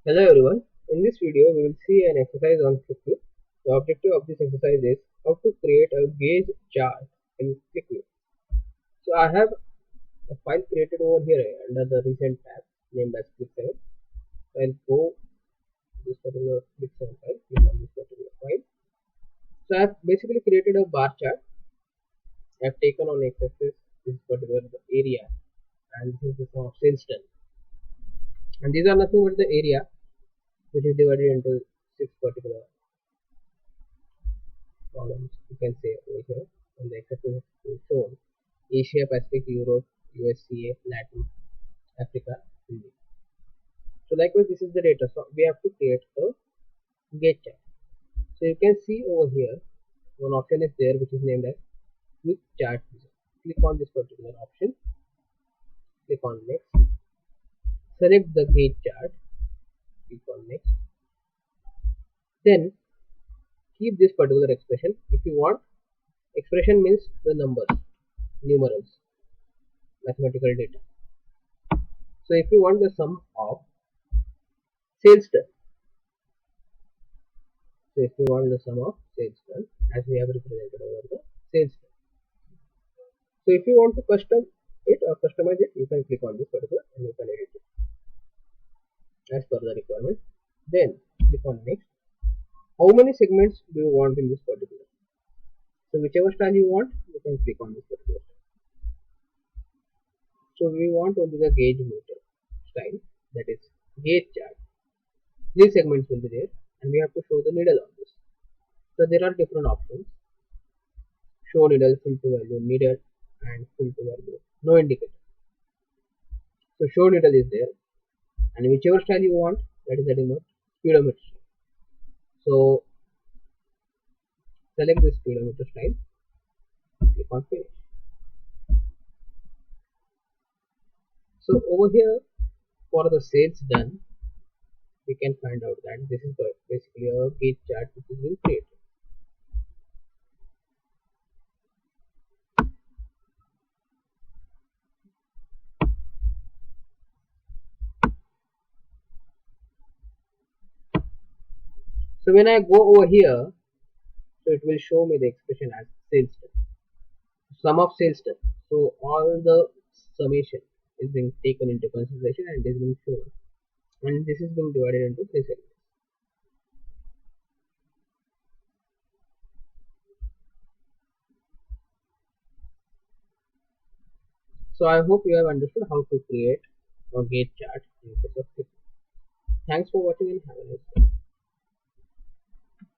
Hello everyone. In this video, we will see an exercise on QlikView. The objective of this exercise is how to create a gauge chart in QlikView. So I have a file created over here under the recent tab named as Qlik7. I'll go to this particular Qlik7 file, click on this particular file. So I have basically created a bar chart. I have taken on x-axis this particular area, and this is the sum of sales done. And these are nothing but the area which is divided into six particular columns. You can say over here on the x-axis is shown Asia, Pacific, Europe, USA, Latin, Africa, India. So likewise, this is the data. So we have to create a gauge chart. So you can see over here one option is there which is named as Quick Chart Wizard. Click on this particular option. Click on next. Select the gauge chart. Click on next. Then keep this particular expression. If you want, expression means the numbers, numerals, mathematical data. So if you want the sum of sales done, so if you want the sum of sales done, as we have represented over the sales done. So if you want to custom it or customize it, you can click on this particular and you can edit it as per the requirement. Then click on next. How many segments do you want in this particular? So whichever style you want, you can click on this particular style. So we want only the gauge meter style, that is gauge chart. These segments will be there, and we have to show the needle on this. So there are different options: show needle, fill to value, needle, and fill to value, no indicator. So show needle is there, and whichever style you want, that is the remote speedometer style. So select this speedometer style, click on finish. So over here for the sales done, we can find out that this is basically a gauge chart which is being created. So when I go over here, so it will show me the expression as sales done, sum of sales done. So all the summation is being taken into consideration and is being shown, and this is being divided into three segments. So I hope you have understood how to create a gauge chart in case of QlikView. Thanks for watching and have a nice day.